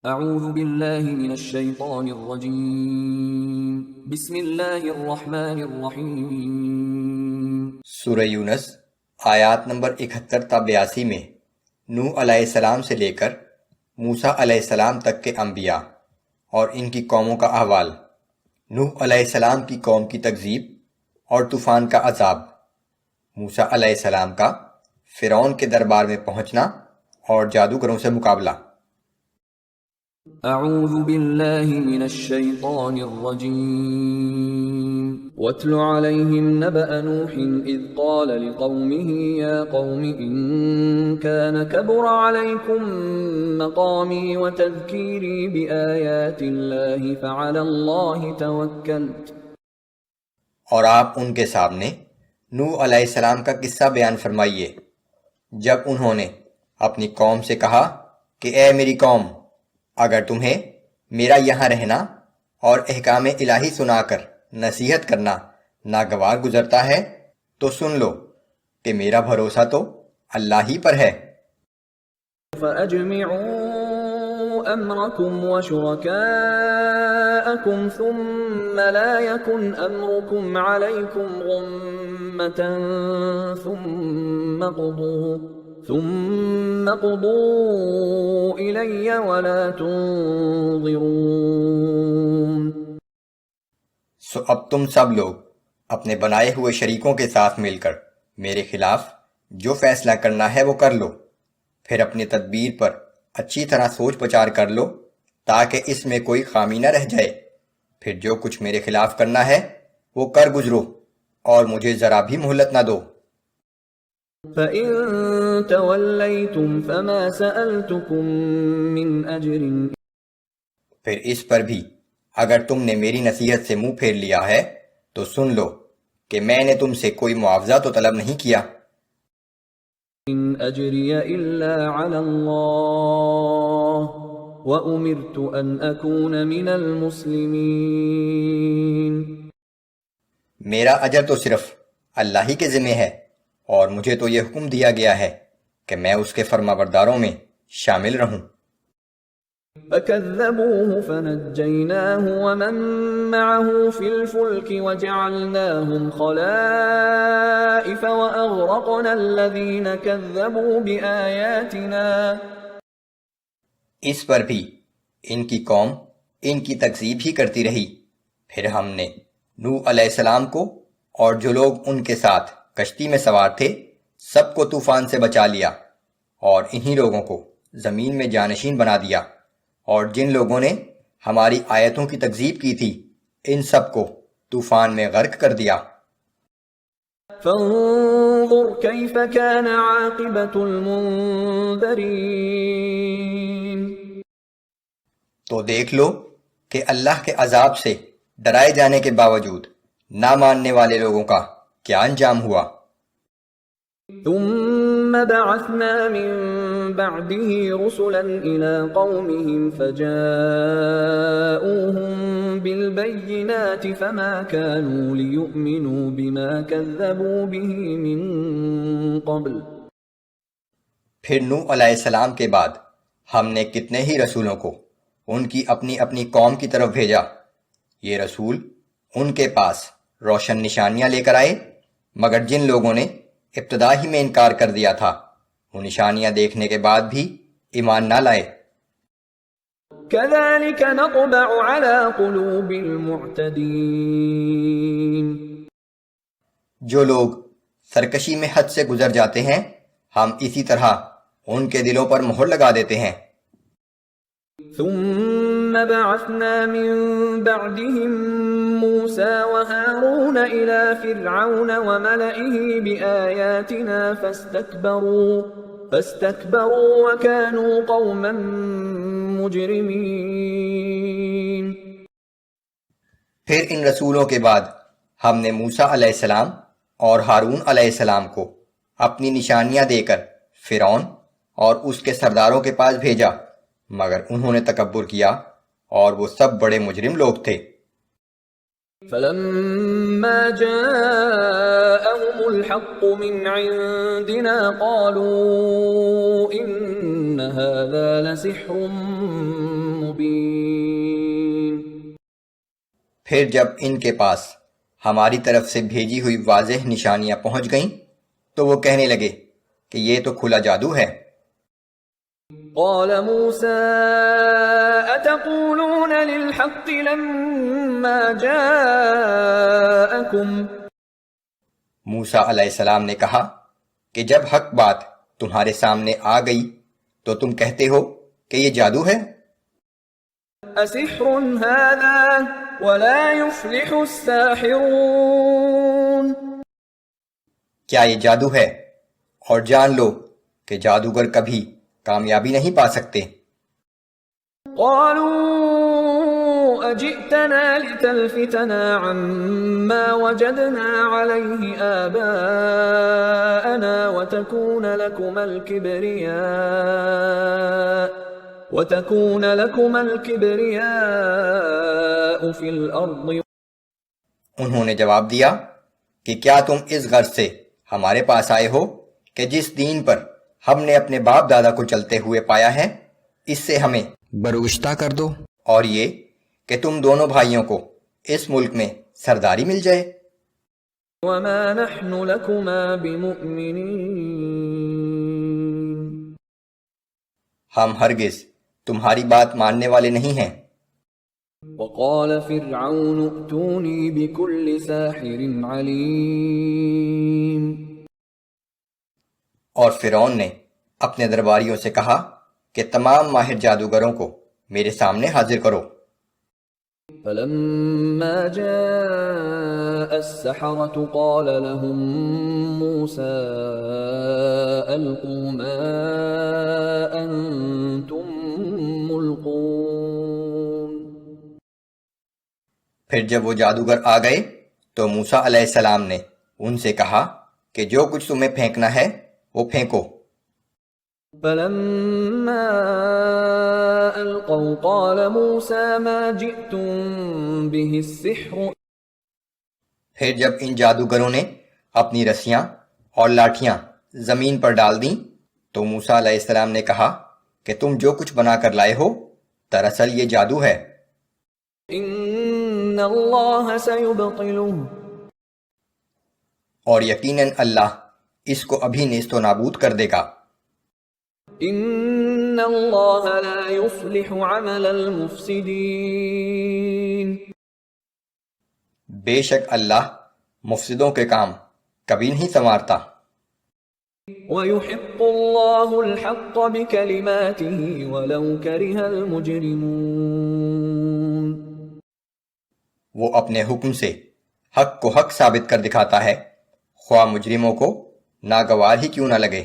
اعوذ باللہ من الشیطان الرجیم بسم اللہ الرحمن الرحیم۔ سورہ یونس آیات نمبر 71 تا 82 میں نوح علیہ السلام سے لے کر موسیٰ علیہ السلام تک کے انبیاء اور ان کی قوموں کا احوال، نوح علیہ السلام کی قوم کی تکذیب اور طوفان کا عذاب، موسیٰ علیہ السلام کا فرعون کے دربار میں پہنچنا اور جادوگروں سے مقابلہ۔ اعوذ باللہ من الشیطان الرجیم واتل علیہم نبأ نوح اذ قال لقومه یا قوم ان كان كبر علیکم مقامی وتذکیری بآیات اللہ فعلی اللہ توکلت۔ اور آپ ان کے سامنے نوح علیہ السلام کا قصہ بیان فرمائیے جب انہوں نے اپنی قوم سے کہا کہ اے میری قوم، اگر تمہیں میرا یہاں رہنا اور احکام الہی سنا کر نصیحت کرنا ناگوار گزرتا ہے تو سن لو کہ میرا بھروسہ تو اللہ ہی پر ہے۔ فَأَجْمِعُوا أَمْرَكُمْ وَشُرَكَاءَكُمْ ثُمَّ لَا يَكُنْ أَمْرُكُمْ عَلَيْكُمْ غُمَّةً ثُمَّ قُضُوا إِلَيَّ وَلَا تُنظِرُونَ۔ سو اب تم سب لوگ اپنے بنائے ہوئے شریکوں کے ساتھ مل کر میرے خلاف جو فیصلہ کرنا ہے وہ کر لو، پھر اپنی تدبیر پر اچھی طرح سوچ بچار کر لو تاکہ اس میں کوئی خامی نہ رہ جائے، پھر جو کچھ میرے خلاف کرنا ہے وہ کر گزرو اور مجھے ذرا بھی مہلت نہ دو۔ فَإِن تَوَلَّيْتُمْ فَمَا سَأَلْتُكُم مِّنْ أَجْرٍ۔ پھر اس پر بھی اگر تم نے میری نصیحت سے منہ پھیر لیا ہے تو سن لو کہ میں نے تم سے کوئی معاوضہ تو طلب نہیں کیا۔ إِنْ أَجْرِيَ إِلَّا عَلَى اللَّهِ وَأُمِرْتُ أَنْ أَكُونَ مِنَ الْمُسْلِمِينَ۔ میرا اجر تو صرف اللہ ہی کے ذمہ ہے اور مجھے تو یہ حکم دیا گیا ہے کہ میں اس کے فرما برداروں میں شامل رہوں۔ فَكَذَّبُوهُ فَنَجَّيْنَاهُ وَمَن مَّعَهُ فِي الْفُلْكِ وَجَعَلْنَاهُمْ خَلَائِفَ وَأَغْرَقْنَا الَّذِينَ كَذَّبُوا بِآيَاتِنَا۔ اس پر بھی ان کی قوم ان کی تکذیب ہی کرتی رہی، پھر ہم نے نوح علیہ السلام کو اور جو لوگ ان کے ساتھ کشتی میں سوار تھے سب کو طوفان سے بچا لیا، اور انہی لوگوں کو زمین میں جانشین بنا دیا، اور جن لوگوں نے ہماری آیتوں کی تکذیب کی تھی ان سب کو طوفان میں غرق کر دیا۔ فانظر كيف كان عاقبة المنذرين۔ تو دیکھ لو کہ اللہ کے عذاب سے ڈرائے جانے کے باوجود نہ ماننے والے لوگوں کا کیا انجام ہوا۔ ثم بعثنا من بعده رسلا إلى قومهم فجاءوهم بالبينات فما كانوا ليؤمنوا بما كذبوا به من قبل۔ پھر نوح علیہ السلام کے بعد ہم نے کتنے ہی رسولوں کو ان کی اپنی اپنی قوم کی طرف بھیجا، یہ رسول ان کے پاس روشن نشانیاں لے کر آئے، مگر جن لوگوں نے ابتدا ہی میں انکار کر دیا تھا وہ نشانیاں دیکھنے کے بعد بھی ایمان نہ لائے۔ كذلك نطبع على قلوب المعتدين۔ جو لوگ سرکشی میں حد سے گزر جاتے ہیں ہم اسی طرح ان کے دلوں پر مہر لگا دیتے ہیں۔ ثم بعثنا من بعدهم موسى وهارون إلى فرعون وملئه بآياتنا فاستكبروا وكانوا قوما مجرمين۔ پھر ان رسولوں کے بعد ہم نے موسیٰ علیہ السلام اور ہارون علیہ السلام کو اپنی نشانیاں دے کر فرعون اور اس کے سرداروں کے پاس بھیجا، مگر انہوں نے تکبر کیا اور وہ سب بڑے مجرم لوگ تھے۔ فلما جاءهم الحق من عندنا قالوا إن هذا لسحر مبين. پھر جب ان کے پاس ہماری طرف سے بھیجی ہوئی واضح نشانیاں پہنچ گئیں تو وہ کہنے لگے کہ یہ تو کھلا جادو ہے. قال موسى أتقولون للحق لما جاءكم. موسیٰ علیہ السلام نے کہا کہ جب حق بات تمہارے سامنے آ گئی تو تم کہتے ہو کہ یہ جادو ہے. أسحر هذا ولا يفلح الساحرون. کیا یہ جادو ہے اور جان لو کہ جادوگر کبھی کامیابی نہیں پا سکتے. قالوا أجئتنا لتلفتنا عما وجدنا عليه آباءنا وتكون لكم الكبرياء في الأرض. انہوں نے جواب دیا کہ کیا تم اس غرض سے ہمارے پاس آئے ہو کہ جس دین پر ہم نے اپنے باپ دادا کو چلتے ہوئے پایا ہے اس سے ہمیں برگشتہ کر دو، اور یہ کہ تم دونوں بھائیوں کو اس ملک میں سرداری مل جائے. وما نحن لكما بمؤمنين. ہم ہرگز تمہاری بات ماننے والے نہیں ہیں. وقال فرعون ائتوني بكل ساحر عليم. اور فرعون نے اپنے درباریوں سے کہا کہ تمام ماہر جادوگروں کو میرے سامنے حاضر کرو. فلما جاء السحرة قال لهم موسى ألقوا ما أنتم ملقون. پھر جب وہ جادوگر آ گئے تو موسیٰ علیہ السلام نے ان سے کہا کہ جو کچھ تمہیں پھینکنا ہے وہ پھینکو. فلما ألقوا قال موسى ما جئتم به السحر. پھر جب ان جادوگروں نے اپنی رسیاں اور لاٹھیاں زمین پر ڈال دیں تو موسیٰ علیہ السلام نے کہا کہ تم جو کچھ بنا کر لائے ہو دراصل یہ جادو ہے. ان اللہ سیبطلہ. اور یقیناً اللہ اس کو ابھی نیست و نابود کر دے گا. ان اللہ لا یصلح عمل المفسدین. بے شک اللہ مفسدوں کے کام کبھی نہیں سنوارتا. وَيُحِقُّ اللَّهُ الْحَقَّ بِكَلِمَاتِهِ وَلَوْ كَرِهَ الْمُجْرِمُونَ. وہ اپنے حکم سے حق کو حق ثابت کر دکھاتا ہے خواہ مجرموں کو ناگوار ہی کیوں نہ لگے.